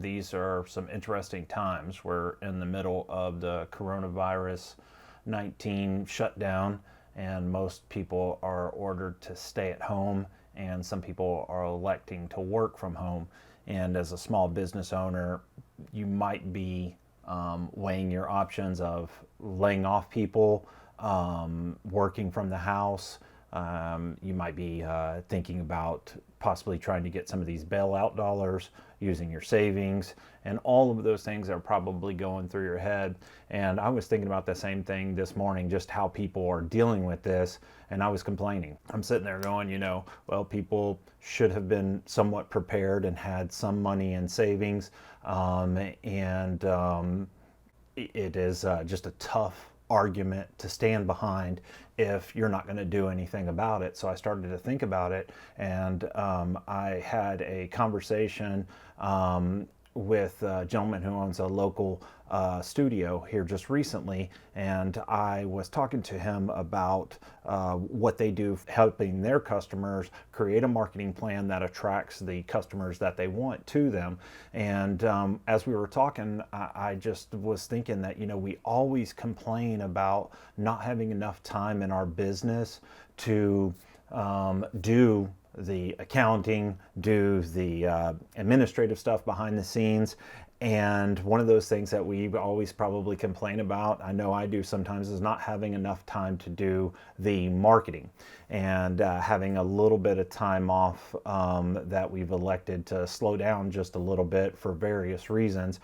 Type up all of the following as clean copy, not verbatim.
These are some interesting times. We're in the middle of the coronavirus 19 shutdown, and most people are ordered to stay at home, and some people are electing to work from home. And as a small business owner, you might be weighing your options of laying off people, working from the house. You might be thinking about possibly trying to get some of these bailout dollars, using your savings, and all of those things are probably going through your head. And I was thinking about the same thing this morning, just how people are dealing with this, and I was complaining. I'm sitting there going, well, people should have been somewhat prepared and had some money in savings, it is just a tough argument to stand behind if you're not going to do anything about it. So I started to think about it, and I had a conversation with a gentleman who owns a local studio here just recently, and I was talking to him about what they do, helping their customers create a marketing plan that attracts the customers that they want to them. And as we were talking, I just was thinking that, we always complain about not having enough time in our business to do the accounting, do the administrative stuff behind the scenes. And one of those things that we always probably complain about, I know I do sometimes, is not having enough time to do the marketing, and having a little bit of time off that we've elected to slow down just a little bit for various reasons.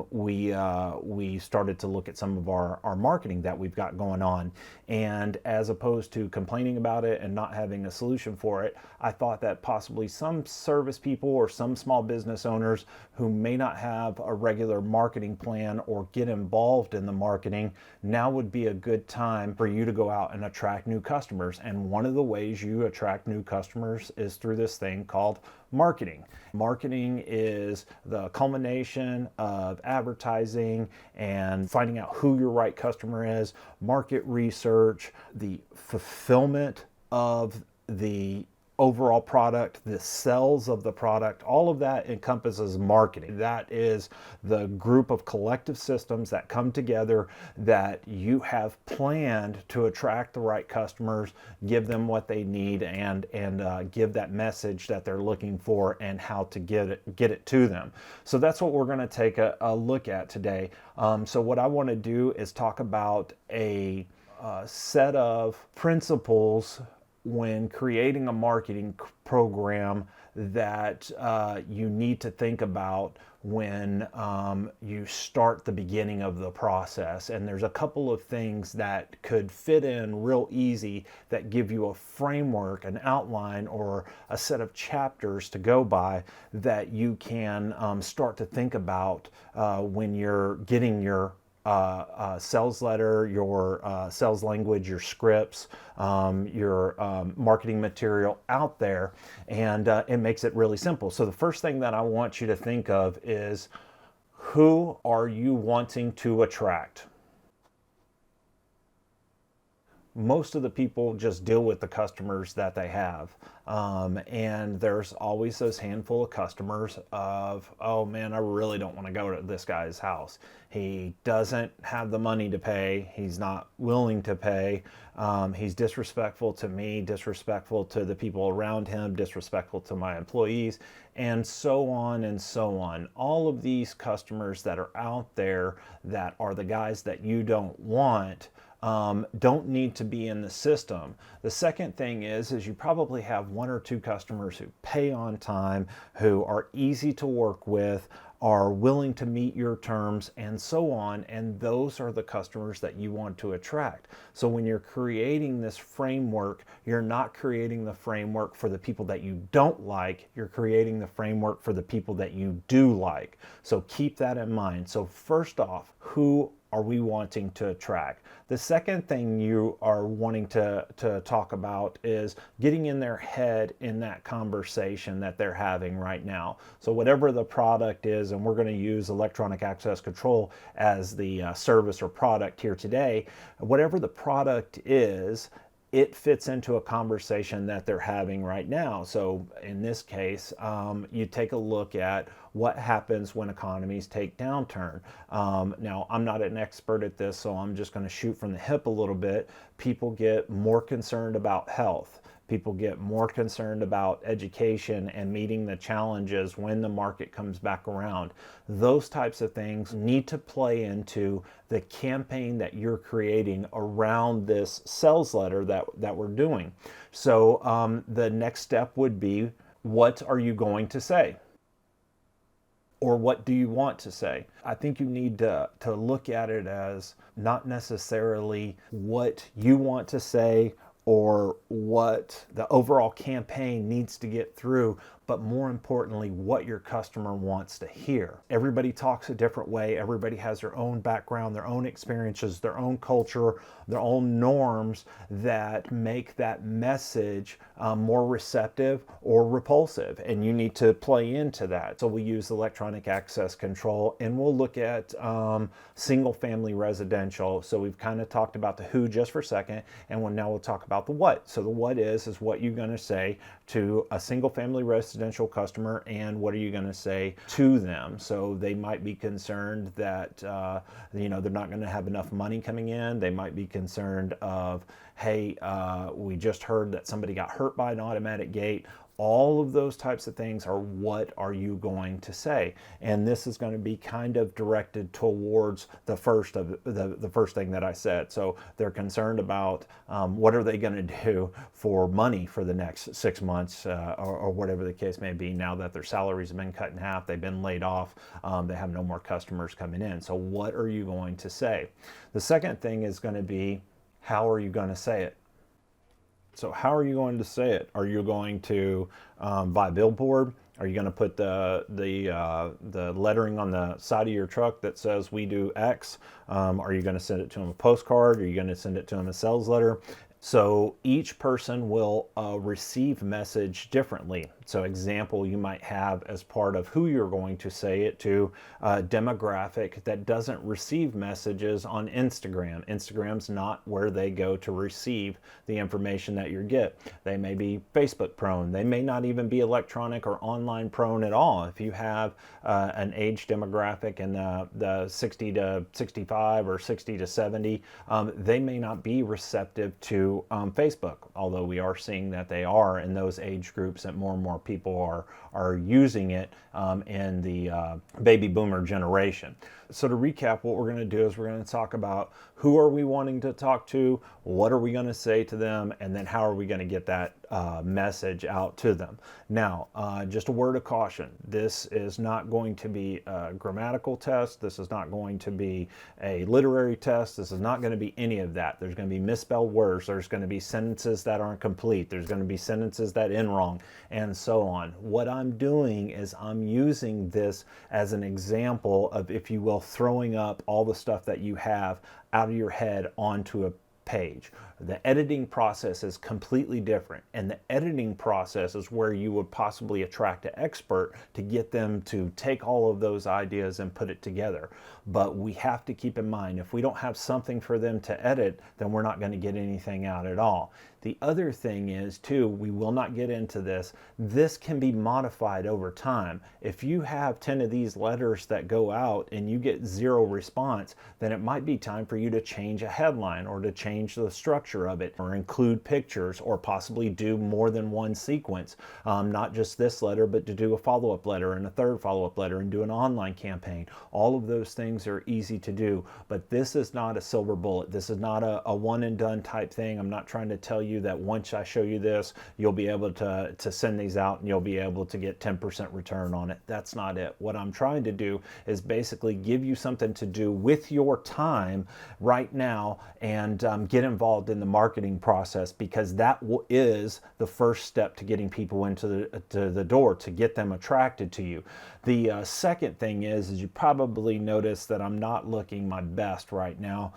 We started to look at some of our marketing that we've got going on, and as opposed to complaining about it and not having a solution for it, I thought that possibly some service people or some small business owners who may not have a regular marketing plan or get involved in the marketing, now would be a good time for you to go out and attract new customers. And one of the ways you attract new customers is through this thing called marketing. Marketing is the culmination of advertising and finding out who your right customer is, market research, the fulfillment of the overall product, the sales of the product. All of that encompasses marketing. That is the group of collective systems that come together that you have planned to attract the right customers, give them what they need, and give that message that they're looking for and how to get it to them. So that's what we're going to take a look at today. So what I want to do is talk about a set of principles when creating a marketing program that you need to think about when you start the beginning of the process. And there's a couple of things that could fit in real easy that give you a framework, an outline, or a set of chapters to go by that you can start to think about when you're getting your sales letter, your sales language, your scripts, your marketing material out there, and it makes it really simple. So the first thing that I want you to think of is, who are you wanting to attract? Most of the people just deal with the customers that they have. And there's always those handful of customers of, oh man, I really don't want to go to this guy's house. He doesn't have the money to pay. He's not willing to pay. He's disrespectful to me, disrespectful to the people around him, disrespectful to my employees, and so on and so on. All of these customers that are out there that are the guys that you don't want don't need to be in the system. The second thing is you probably have one or two customers who pay on time, who are easy to work with, are willing to meet your terms, and so on. And those are the customers that you want to attract. So when you're creating this framework, you're not creating the framework for the people that you don't like, you're creating the framework for the people that you do like. So keep that in mind. So first off, who are we wanting to attract? The second thing you are wanting to talk about is getting in their head in that conversation that they're having right now. So whatever the product is, and we're going to use electronic access control as the service or product here today, whatever the product is, it fits into a conversation that they're having right now. So in this case, you take a look at what happens when economies take downturn. Now, I'm not an expert at this, so I'm just going to shoot from the hip a little bit. People get more concerned about health. People get more concerned about education and meeting the challenges when the market comes back around. Those types of things need to play into the campaign that you're creating around this sales letter that we're doing. So the next step would be, what are you going to say? Or what do you want to say? I think you need to look at it as not necessarily what you want to say or what the overall campaign needs to get through, but more importantly, what your customer wants to hear. Everybody talks a different way. Everybody has their own background, their own experiences, their own culture, their own norms that make that message more receptive or repulsive. And you need to play into that. So we use electronic access control, and we'll look at single family residential. So we've kind of talked about the who just for a second, and now we'll talk about the what. So the what is what you're going to say to a single family residential customer, and what are you going to say to them. So they might be concerned that they're not going to have enough money coming in. They might be concerned of, hey, we just heard that somebody got hurt by an automatic gate. All of those types of things are what are you going to say, and this is going to be kind of directed towards the first thing that I said. So they're concerned about what are they going to do for money for the next 6 months or whatever the case may be. Now that their salaries have been cut in half, they've been laid off, they have no more customers coming in. So what are you going to say? The second thing is going to be, how are you going to say it? So how are you going to say it? Are you going to buy a billboard? Are you going to put the lettering on the side of your truck that says we do X? Are you going to send it to them a postcard? Are you going to send it to them a sales letter? So each person will receive message differently. So example, you might have as part of who you're going to say it to, a demographic that doesn't receive messages on Instagram. Instagram's not where they go to receive the information that you get. They may be Facebook prone. They may not even be electronic or online prone at all. If you have an age demographic in the 60 to 65 or 60 to 70, they may not be receptive to Facebook, although we are seeing that they are in those age groups, that more and more people are using it in the baby boomer generation. So to recap, what we're going to do is we're going to talk about who are we wanting to talk to, what are we going to say to them, and then how are we going to get that message out to them. Now, just a word of caution. This is not going to be a grammatical test. This is not going to be a literary test. This is not going to be any of that. There's going to be misspelled words. There's going to be sentences that aren't complete. There's going to be sentences that end wrong, and so on. What I'm doing is I'm using this as an example of, if you will, throwing up all the stuff that you have out of your head onto a page. The editing process is completely different, and the editing process is where you would possibly attract an expert to get them to take all of those ideas and put it together. But we have to keep in mind, if we don't have something for them to edit, then we're not going to get anything out at all. The other thing is, too, we will not get into this. This can be modified over time. If you have 10 of these letters that go out and you get 0 response, then it might be time for you to change a headline or to change the structure of it, or include pictures, or possibly do more than one sequence. Not just this letter, but to do a follow-up letter and a third follow-up letter and do an online campaign. All of those things are easy to do, but this is not a silver bullet. This is not a one and done type thing. I'm not trying to tell you that once I show you this, you'll be able to send these out and you'll be able to get 10% return on it. That's not it. What I'm trying to do is basically give you something to do with your time right now, and get involved in the marketing process, because that is the first step to getting people into the door, to get them attracted to you. The second thing is you probably notice that I'm not looking my best right now.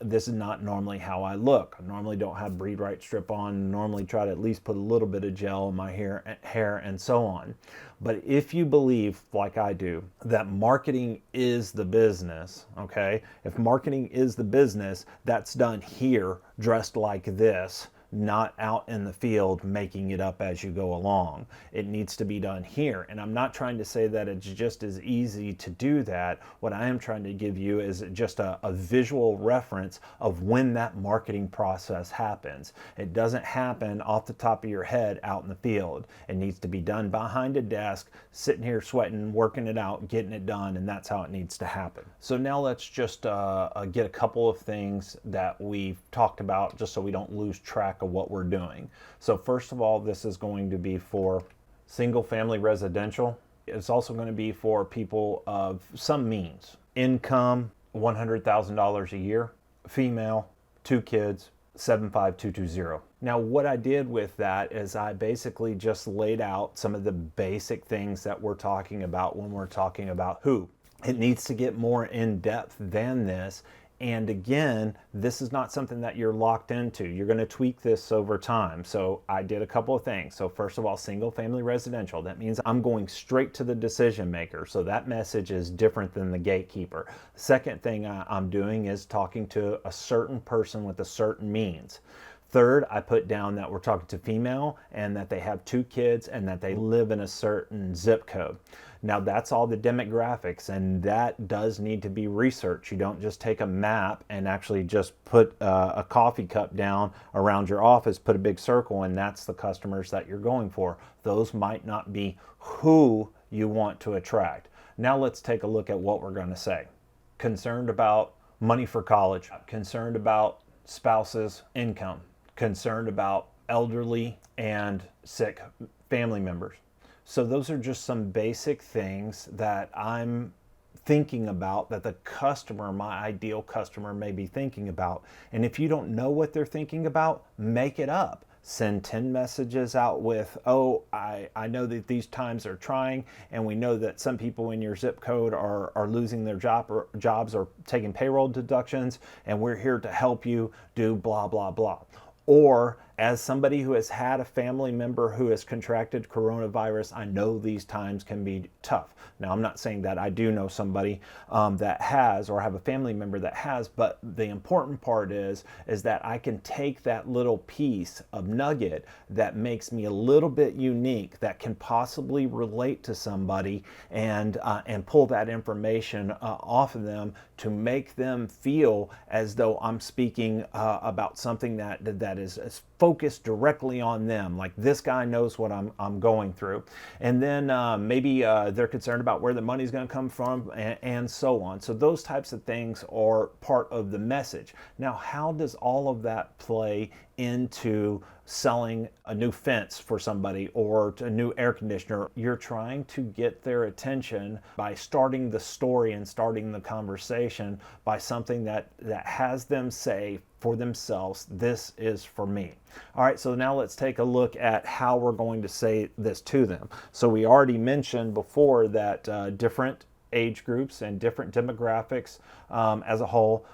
This is not normally how I look. I normally don't have Breathe Right strip on, normally try to at least put a little bit of gel in my hair and so on. But if you believe, like I do, that marketing is the business, okay? If marketing is the business, that's done here, dressed like this, not out in the field making it up as you go along. It needs to be done here. And I'm not trying to say that it's just as easy to do that. What I am trying to give you is just a visual reference of when that marketing process happens. It doesn't happen off the top of your head out in the field. It needs to be done behind a desk, sitting here sweating, working it out, getting it done, and that's how it needs to happen. So now let's just get a couple of things that we've talked about just so we don't lose track of what we're doing. So first of all, this is going to be for single family residential. It's also going to be for people of some means. Income, $100,000 a year. Female, 2 kids, 75220. Now what I did with that is I basically just laid out some of the basic things that we're talking about when we're talking about who. It needs to get more in depth than this. And again, this is not something that you're locked into. You're going to tweak this over time. So I did a couple of things. So first of all, single family residential. That means I'm going straight to the decision maker. So that message is different than the gatekeeper. Second thing I'm doing is talking to a certain person with a certain means. Third, I put down that we're talking to female and that they have 2 kids and that they live in a certain zip code. Now that's all the demographics, and that does need to be researched. You don't just take a map and actually just put a coffee cup down around your office, put a big circle, and that's the customers that you're going for. Those might not be who you want to attract. Now let's take a look at what we're going to say. Concerned about money for college, concerned about spouse's income, concerned about elderly and sick family members. So those are just some basic things that I'm thinking about that the customer, my ideal customer, may be thinking about. And if you don't know what they're thinking about, make it up. Send 10 messages out with, oh, I know that these times are trying, and we know that some people in your zip code are losing their jobs or taking payroll deductions, and we're here to help you do blah, blah, blah. Or as somebody who has had a family member who has contracted coronavirus, I know these times can be tough. Now, I'm not saying that I do know somebody that has, or have a family member that has, but the important part is that I can take that little piece of nugget that makes me a little bit unique, that can possibly relate to somebody, and pull that information off of them to make them feel as though I'm speaking about something that is focused directly on them. Like, this guy knows what I'm going through. And then maybe they're concerned about where the money's going to come from, and so on. So those types of things are part of the message. Now, how does all of that play into selling a new fence for somebody or a new air conditioner? You're trying to get their attention by starting the story and starting the conversation by something that has them say for themselves, this is for me. All right, so now let's take a look at how we're going to say this to them. So we already mentioned before that different age groups and different demographics as a whole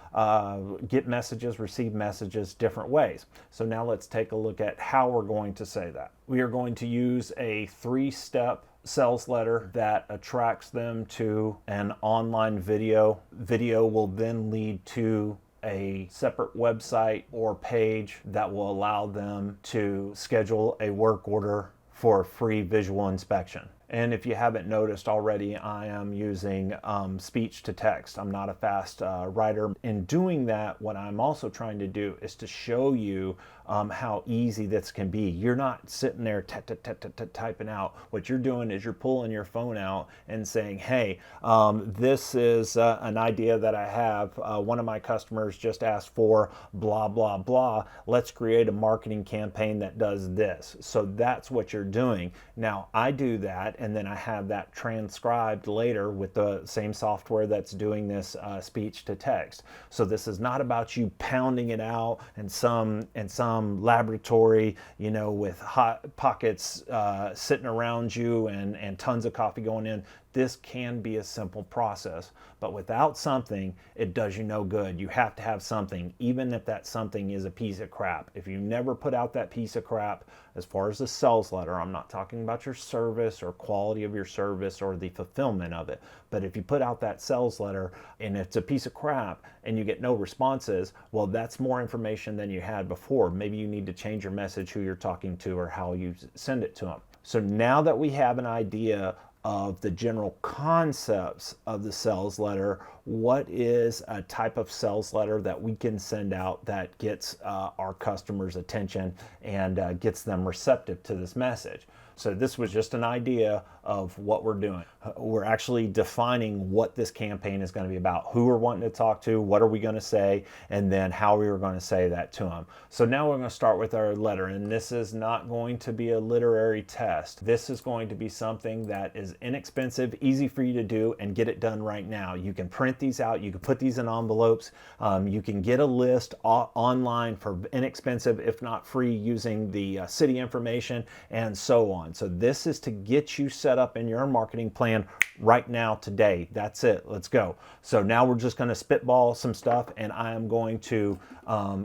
get messages, receive messages different ways. So now let's take a look at how we're going to say that. We are going to use a 3-step sales letter that attracts them to an online video. Video will then lead to a separate website or page that will allow them to schedule a work order for a free visual inspection. And if you haven't noticed already, I am using speech to text. I'm not a fast writer. In doing that, what I'm also trying to do is to show you how easy this can be. You're not sitting there typing out. What you're doing is you're pulling your phone out and saying, hey, this is an idea that I have. One of my customers just asked for blah, blah, blah. Let's create a marketing campaign that does this. So that's what you're doing. Now, I do that, and then I have that transcribed later with the same software that's doing this speech to text. So this is not about you pounding it out in some laboratory, with hot pockets sitting around you and tons of coffee going in. this can be a simple process, but without something, it does you no good. You have to have something, even if that something is a piece of crap. If you never put out that piece of crap, as far as the sales letter, I'm not talking about your service or quality of your service or the fulfillment of it, but if you put out that sales letter and it's a piece of crap and you get no responses, well, that's more information than you had before. Maybe you need to change your message, who you're talking to, or how you send it to them. So now that we have an idea of the general concepts of the sales letter, what is a type of sales letter that we can send out that gets our customers' attention and gets them receptive to this message? So this was just an idea of what we're doing. We're actually defining what this campaign is going to be about, who we're wanting to talk to, what are we going to say, and then how we are going to say that to them. So now we're going to start with our letter, and this is not going to be a literary test. This is going to be something that is inexpensive, easy for you to do, and get it done right now. You can print these out, you can put these in envelopes, you can get a list online for inexpensive, if not free, using the city information and so on. So this is to get you set up in your marketing plan right now, today. That's it. Let's go. So now we're just going to spitball some stuff, and I am going to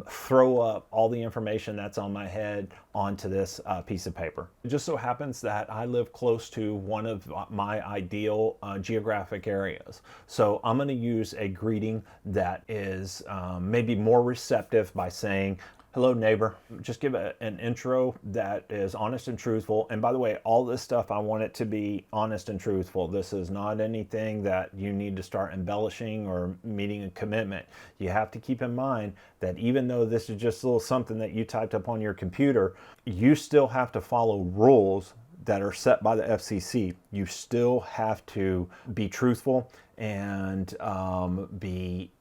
throw up all the information that's on my head onto this piece of paper. It just so happens that I live close to one of my ideal geographic areas. So I'm going to use a greeting that is maybe more receptive by saying, "Hello, neighbor." Just give an intro that is honest and truthful. And by the way, all this stuff, I want it to be honest and truthful. This is not anything that you need to start embellishing or meeting a commitment. You have to keep in mind that even though this is just a little something that you typed up on your computer, you still have to follow rules that are set by the FCC. You still have to be truthful and be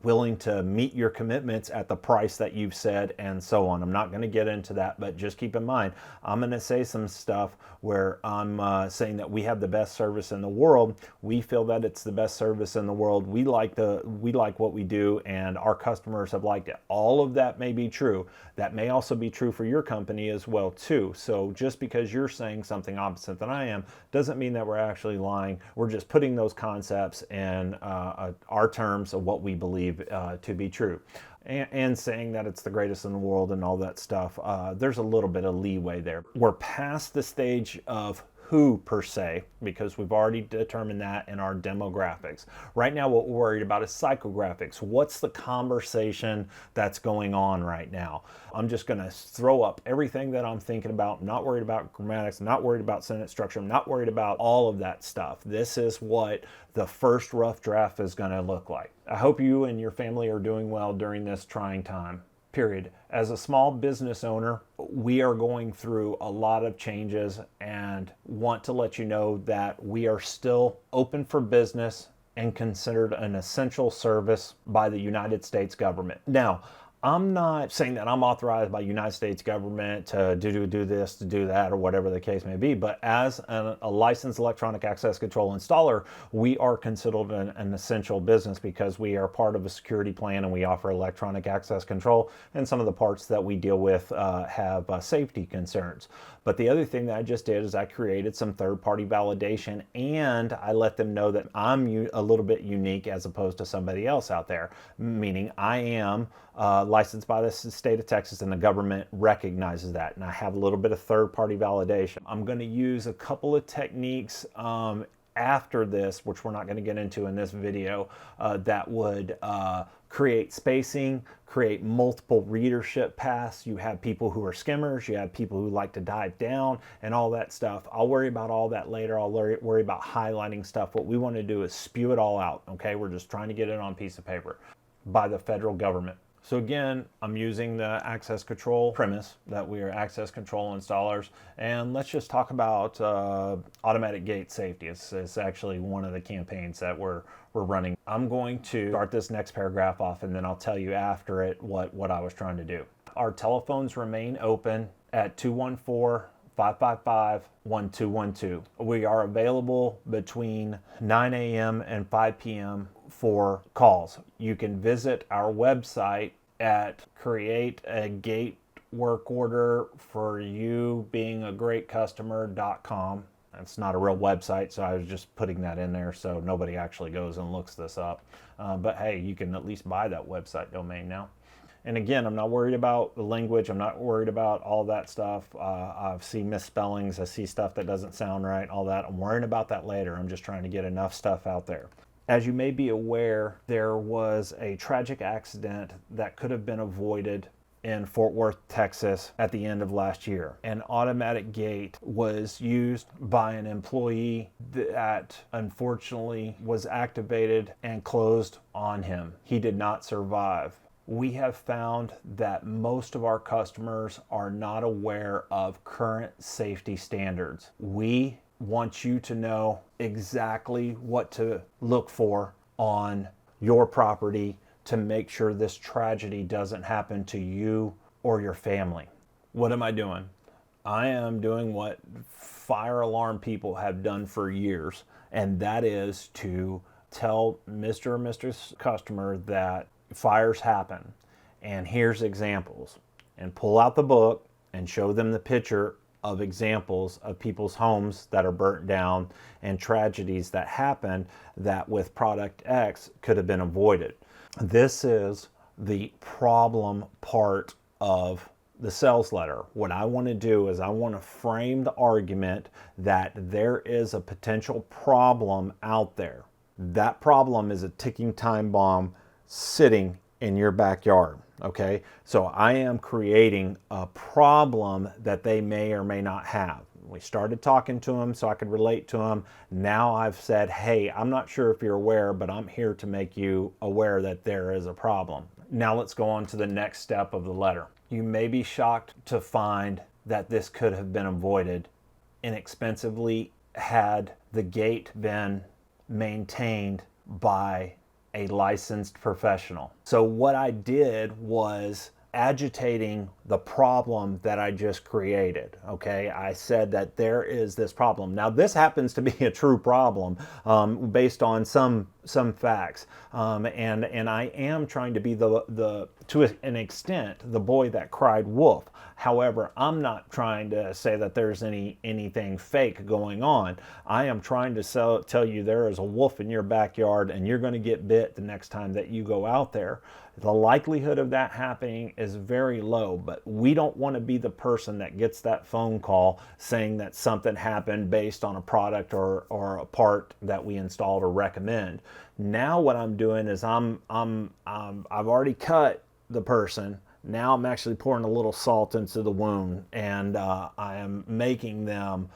willing to meet your commitments at the price that you've said, and so on. I'm not going to get into that, but just keep in mind, I'm going to say some stuff where I'm saying that we have the best service in the world. We feel that it's the best service in the world. We like what we do, and our customers have liked it. All of that may be true. That may also be true for your company as well too. So just because you're saying something opposite than I am doesn't mean that we're actually lying. We're just putting those concepts and our terms of what we believe to be true, and saying that it's the greatest in the world and all that stuff. There's a little bit of leeway there. We're past the stage of who per se, because we've already determined that in our demographics. Right now, what we're worried about is psychographics. What's the conversation that's going on right now? I'm just going to throw up everything that I'm thinking about. I'm not worried about grammatics. I'm not worried about sentence structure. I'm not worried about all of that stuff. This is what the first rough draft is going to look like. I hope you and your family are doing well during this trying time. Period. As a small business owner, we are going through a lot of changes and want to let you know that we are still open for business and considered an essential service by the United States government. Now, I'm not saying that I'm authorized by United States government to do this, to do that, or whatever the case may be, but as a licensed electronic access control installer, we are considered an essential business because we are part of a security plan and we offer electronic access control, and some of the parts that we deal with have safety concerns. But the other thing that I just did is I created some third-party validation, and I let them know that I'm a little bit unique as opposed to somebody else out there, meaning I am licensed by the state of Texas, and the government recognizes that. And I have a little bit of third-party validation. I'm going to use a couple of techniques after this, which we're not going to get into in this video, that would create spacing, create multiple readership paths. You have people who are skimmers, you have people who like to dive down, and all that stuff. I'll worry about all that later. I'll worry about highlighting stuff. What we want to do is spew it all out, okay? We're just trying to get it on a piece of paper by the federal government. So again, I'm using the access control premise that we are access control installers, and let's just talk about automatic gate safety. It's actually one of the campaigns that we're running. I'm going to start this next paragraph off, and then I'll tell you after it what I was trying to do. Our telephones remain open at 214-555-1212. We are available between 9 a.m. and 5 p.m. for calls. You can visit our website at createagateworkorderforyoubeingagreatcustomer.com. It's not a real website, so I was just putting that in there so nobody actually goes and looks this up. But hey, you can at least buy that website domain now. And again, I'm not worried about the language. I'm not worried about all that stuff. I see misspellings. I see stuff that doesn't sound right, all that. I'm worrying about that later. I'm just trying to get enough stuff out there. As you may be aware, there was a tragic accident that could have been avoided in Fort Worth, Texas at the end of last year. An automatic gate was used by an employee that unfortunately was activated and closed on him. He did not survive. We have found that most of our customers are not aware of current safety standards. We want you to know exactly what to look for on your property to make sure this tragedy doesn't happen to you or your family. What am I doing? I am doing what fire alarm people have done for years, and that is to tell Mr. or Mrs. customer that fires happen, and here's examples, and pull out the book and show them the picture of examples of people's homes that are burnt down and tragedies that happened that with product X could have been avoided. This is the problem part of the sales letter. What I want to do is I want to frame the argument that there is a potential problem out there. That problem is a ticking time bomb sitting in your backyard. Okay, so I am creating a problem that they may or may not have. We started talking to them so I could relate to them. Now I've said, hey, I'm not sure if you're aware, but I'm here to make you aware that there is a problem. Now let's go on to the next step of the letter. You may be shocked to find that this could have been avoided inexpensively had the gate been maintained by a licensed professional. So what I did was agitating the problem that I just created. Okay, I said that there is this problem. Now this happens to be a true problem based on some facts, and I am trying to be the to an extent the boy that cried wolf. However, I'm not trying to say that there's anything fake going on. I am trying to tell you there is a wolf in your backyard and you're going to get bit the next time that you go out there. The likelihood of that happening is very low, but we don't want to be the person that gets that phone call saying that something happened based on a product or a part that we installed or recommend. Now what I'm doing is I've already cut the person. Now I'm actually pouring a little salt into the wound, and I am making them,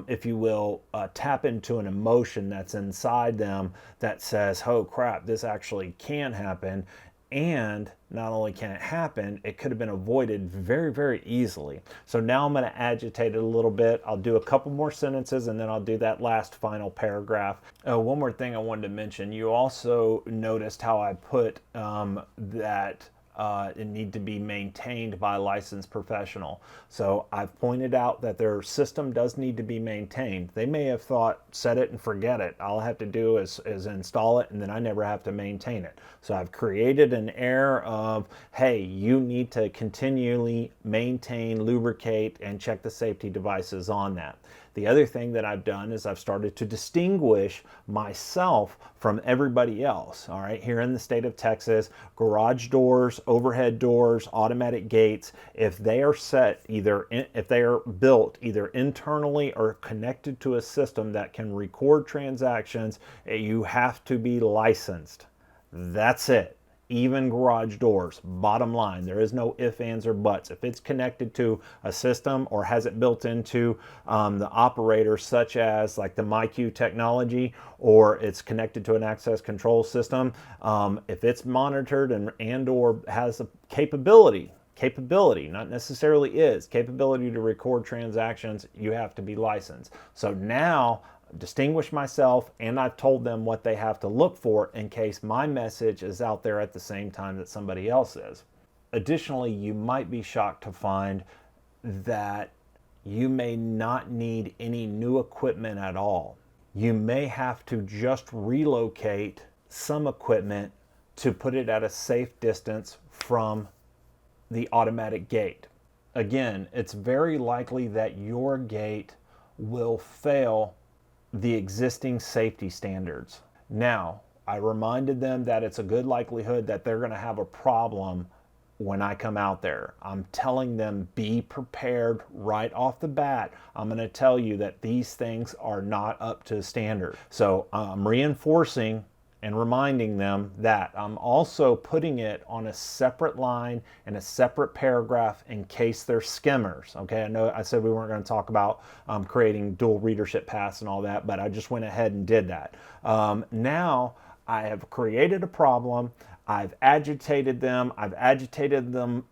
if you will, tap into an emotion that's inside them that says, oh crap, this actually can happen. And not only can it happen, it could have been avoided very, very easily. So now I'm going to agitate it a little bit. I'll do a couple more sentences and then I'll do that last final paragraph. One more thing I wanted to mention. You also noticed how I put that it need to be maintained by a licensed professional. So I've pointed out that their system does need to be maintained. They may have thought, set it and forget it. All I have to do is install it and then I never have to maintain it. So I've created an air of, hey, you need to continually maintain, lubricate, and check the safety devices on that. The other thing that I've done is I've started to distinguish myself from everybody else. All right, here in the state of Texas, garage doors, overhead doors, automatic gates, if they are if they are built either internally or connected to a system that can record transactions, you have to be licensed. That's it. Even garage doors, bottom line, there is no ifs, ands, or buts. If it's connected to a system or has it built into the operator, such as like the MyQ technology, or it's connected to an access control system, if it's monitored and or has a capability, not necessarily capability to record transactions, you have to be licensed. So now distinguish myself, and I've told them what they have to look for in case my message is out there at the same time that somebody else is. Additionally, you might be shocked to find that you may not need any new equipment at all. You may have to just relocate some equipment to put it at a safe distance from the automatic gate. Again, it's very likely that your gate will fail the existing safety standards. Now, I reminded them that it's a good likelihood that they're going to have a problem when I come out there. I'm telling them, be prepared right off the bat. I'm going to tell you that these things are not up to standard. So I'm reinforcing and reminding them that. I'm also putting it on a separate line and a separate paragraph in case they're skimmers. Okay, I know I said we weren't going to talk about creating dual readership paths and all that, but I just went ahead and did that. Now I have created a problem. I've agitated them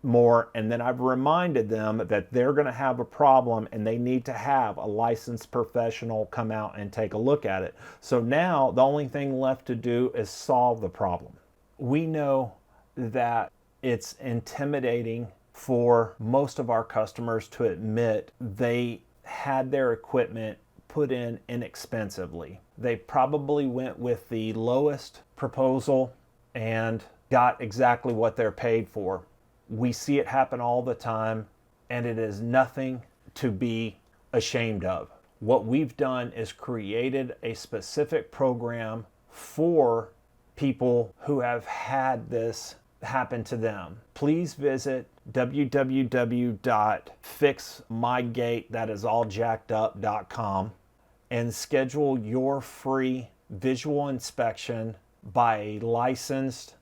more, and then I've reminded them that they're going to have a problem and they need to have a licensed professional come out and take a look at it. So now the only thing left to do is solve the problem. We know that it's intimidating for most of our customers to admit they had their equipment put in inexpensively. They probably went with the lowest proposal and got exactly what they're paid for. We see it happen all the time, and it is nothing to be ashamed of. What we've done is created a specific program for people who have had this happen to them. Please visit www.fixmygate.com and schedule your free visual inspection by a licensed,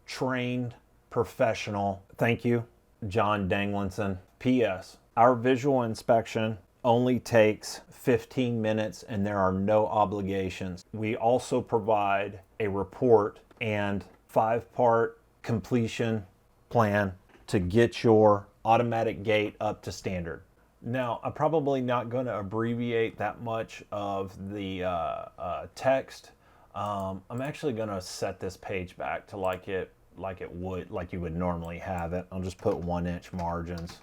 trained professional. Thank you, John Danglinson. P.S. Our visual inspection only takes 15 minutes and there are no obligations. We also provide a report and 5-part completion plan to get your automatic gate up to standard. Now, I'm probably not going to abbreviate that much of the text. I'm actually going to set this page back to like you would normally have it. I'll just put 1-inch margins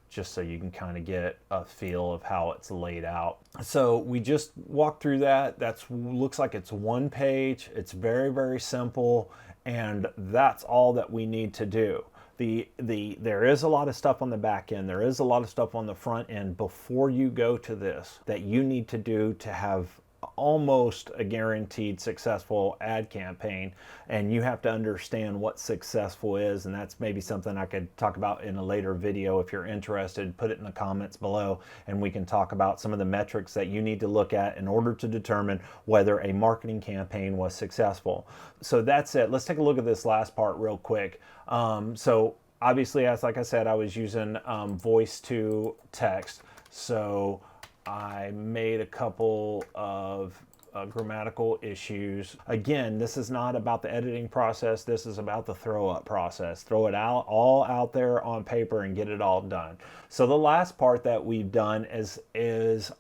just so you can kind of get a feel of how it's laid out. So we just walked through that. Looks like it's one page. It's very, very simple, and that's all that we need to do. There is a lot of stuff on the back end. There is a lot of stuff on the front end before you go to this that you need to do to have almost a guaranteed successful ad campaign, and you have to understand what successful is, and that's maybe something I could talk about in a later video. If you're interested, put it in the comments below and we can talk about some of the metrics that you need to look at in order to determine whether a marketing campaign was successful. So that's it. Let's take a look at this last part real quick. So obviously, like I said, I was using voice to text. So I made a couple of grammatical issues. Again, this is not about the editing process. This is about the throw up process. Throw it all out there on paper and get it all done. So the last part that we've done is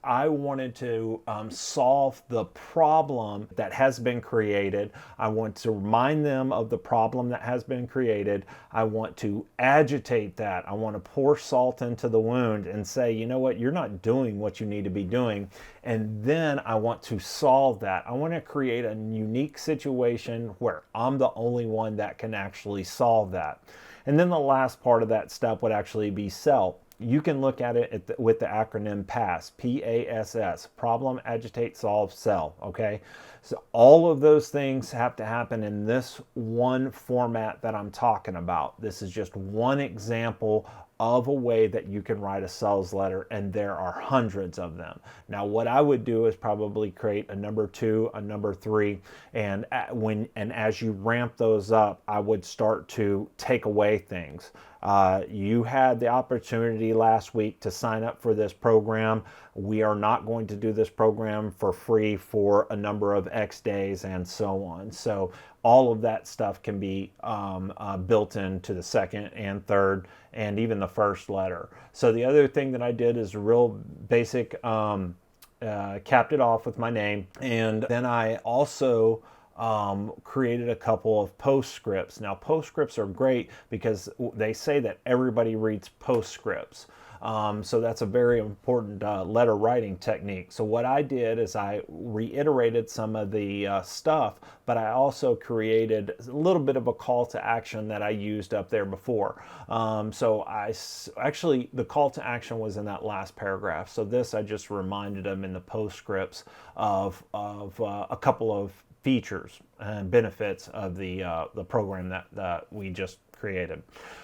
I wanted to solve the problem that has been created. I want to remind them of the problem that has been created. I want to agitate that. I want to pour salt into the wound and say, you know what, you're not doing what you need to be doing. And then I want to solve that. I want to create a unique situation where I'm the only one that can actually solve that. And then the last part of that step would actually be sell. You can look at it with the acronym PASS, P-A-S-S, problem, agitate, solve, sell, okay? So all of those things have to happen in this one format that I'm talking about. This is just one example of a way that you can write a sales letter, and there are hundreds of them. Now, what I would do is probably create a number 2, a number 3, and as you ramp those up, I would start to take away things. You had the opportunity last week to sign up for this program. We are not going to do this program for free for a number of X days and so on. So all of that stuff can be built into the second and third and even the first letter. So the other thing that I did is real basic, capped it off with my name, and then I also created a couple of postscripts. Now, postscripts are great because they say that everybody reads postscripts. So that's a very important letter writing technique. So what I did is I reiterated some of the stuff, but I also created a little bit of a call to action that I used up there before. Actually, the call to action was in that last paragraph. So this, I just reminded them in the postscripts of a couple of features and benefits of the program that we just created.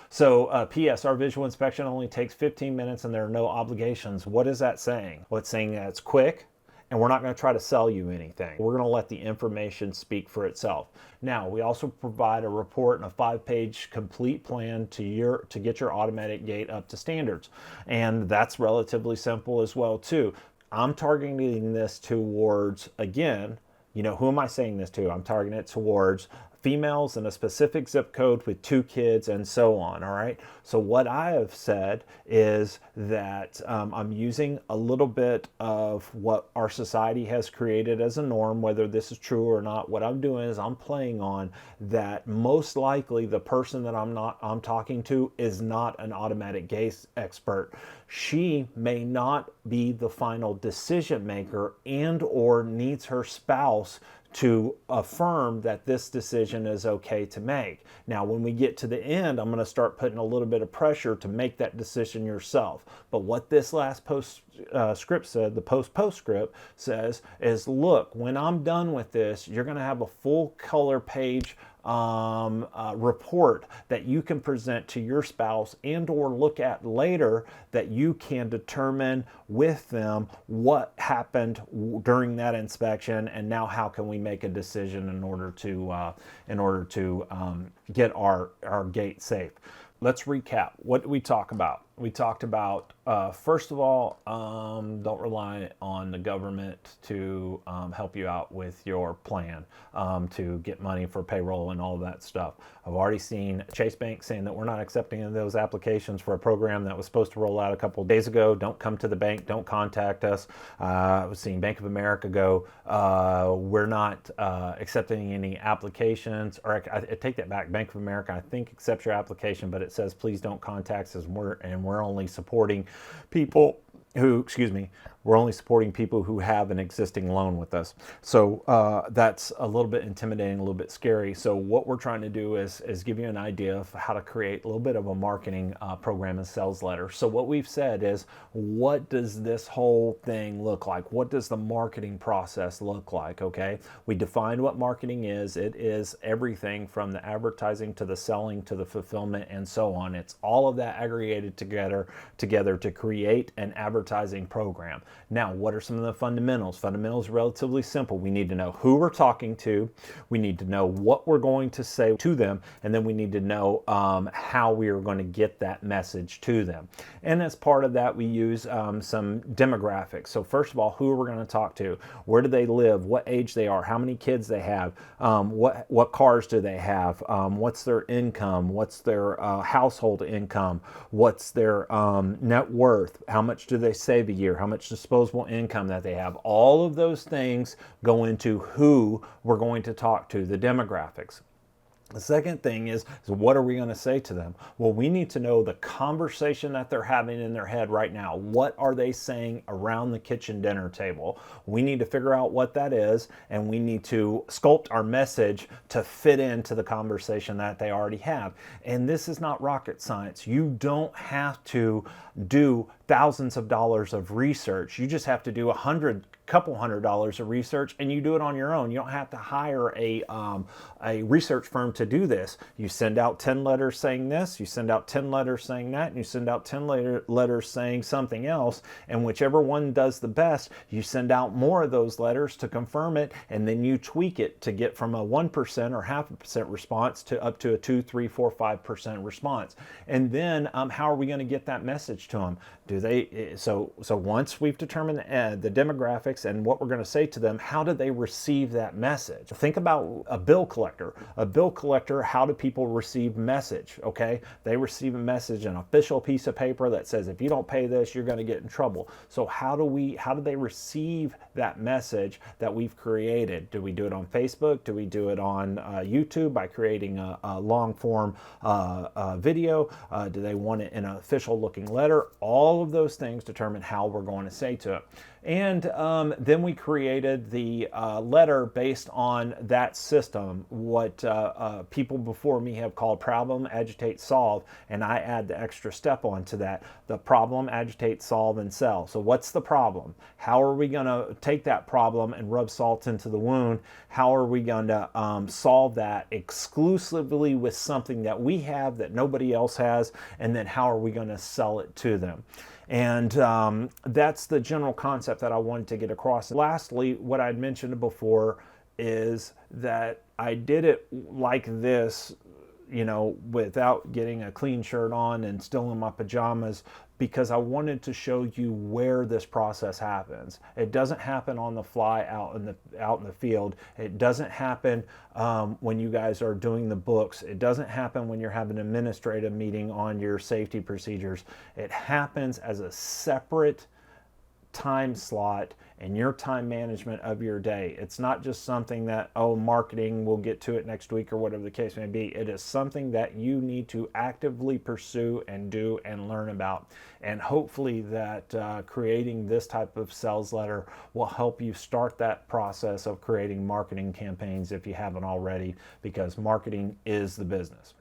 So P.S. Our visual inspection only takes 15 minutes and there are no obligations. What is that saying? Well, it's saying that it's quick, and we're not going to try to sell you anything. We're going to let the information speak for itself. Now, we also provide a report and a 5-page complete plan to get your automatic gate up to standards. And that's relatively simple as well, too. I'm targeting this towards, again, who am I saying this to? I'm targeting it towards females in a specific zip code with 2 kids and so on, all right? So what I have said is that I'm using a little bit of what our society has created as a norm, whether this is true or not. What I'm doing is I'm playing on that most likely the person that I'm talking to is not an automatic gate expert. She may not be the final decision maker and or needs her spouse to affirm that this decision is okay to make. Now, when we get to the end, I'm going to start putting a little bit of pressure to make that decision yourself. But what this last postscript said, the postscript says, is look, when I'm done with this, you're going to have a full color page report that you can present to your spouse and or look at later, that you can determine with them what happened during that inspection, and now how can we make a decision in order to get our gate safe. Let's recap. What did we talk about? We talked about, first of all, don't rely on the government to help you out with your plan, to get money for payroll and all that stuff. I've already seen Chase Bank saying that we're not accepting those applications for a program that was supposed to roll out a couple of days ago. Don't come to the bank. Don't contact us. I was seeing Bank of America go, we're not accepting any applications. Or I take that back. Bank of America, I think, accepts your application, but it says please don't contact us, we're only supporting people who, we're only supporting people who have an existing loan with us. So that's a little bit intimidating, a little bit scary. So what we're trying to do is give you an idea of how to create a little bit of a marketing program and sales letter. So what we've said is, what does this whole thing look like? What does the marketing process look like? Okay, we defined what marketing is. It is everything from the advertising to the selling to the fulfillment and so on. It's all of that aggregated together to create an advertising program. Now, what are some of the fundamentals? Fundamentals are relatively simple. We need to know who we're talking to. We need to know what we're going to say to them. And then we need to know how we are going to get that message to them. And as part of that, we use some demographics. So first of all, who are we going to talk to? Where do they live? What age they are? How many kids they have? What cars do they have? What's their income? What's their household income? What's their net worth? How much do they save a year? How much disposable income that they have? All of those things go into who we're going to talk to, the demographics. The second thing is what are we going to say to them? Well, we need to know the conversation that they're having in their head right now. What are they saying around the kitchen dinner table? We need to figure out what that is, and we need to sculpt our message to fit into the conversation that they already have. And this is not rocket science. You don't have to do thousands of dollars of research. You just have to do couple $100 of research, and you do it on your own. You don't have to hire a research firm to do this. You send out 10 letters saying this, you send out 10 letters saying that, and you send out 10 letters saying something else, and whichever one does the best, you send out more of those letters to confirm it, and then you tweak it to get from a 1% or 0.5% response to up to a 2, 3, 4, 5% response. And then how are we going to get that message to them? So once we've determined the demographics prospects and what we're going to say to them, how do they receive that message? Think about a bill collector. A bill collector, how do people receive message? Okay, they receive a message, an official piece of paper that says, if you don't pay this, you're going to get in trouble. So how do they receive that message that we've created? Do we do it on Facebook? Do we do it on YouTube by creating a long form video? Do they want it in an official looking letter? All of those things determine how we're going to say to it. And then we created the letter based on that system, what people before me have called problem, agitate, solve, and I add the extra step onto that, the problem, agitate, solve, and sell. So what's the problem? How are we going to take that problem and rub salt into the wound? How are we going to solve that exclusively with something that we have that nobody else has? And then how are we going to sell it to them? And that's the general concept that I wanted to get across. Lastly, what I'd mentioned before is that I did it like this, without getting a clean shirt on and still in my pajamas, because I wanted to show you where this process happens. It doesn't happen on the fly out in the field. It doesn't happen when you guys are doing the books. It doesn't happen when you're having an administrative meeting on your safety procedures. It happens as a separate time slot in your time management of your day. It's not just something that, marketing, we'll get to it next week or whatever the case may be. It is something that you need to actively pursue and do and learn about. And hopefully that creating this type of sales letter will help you start that process of creating marketing campaigns if you haven't already, because marketing is the business.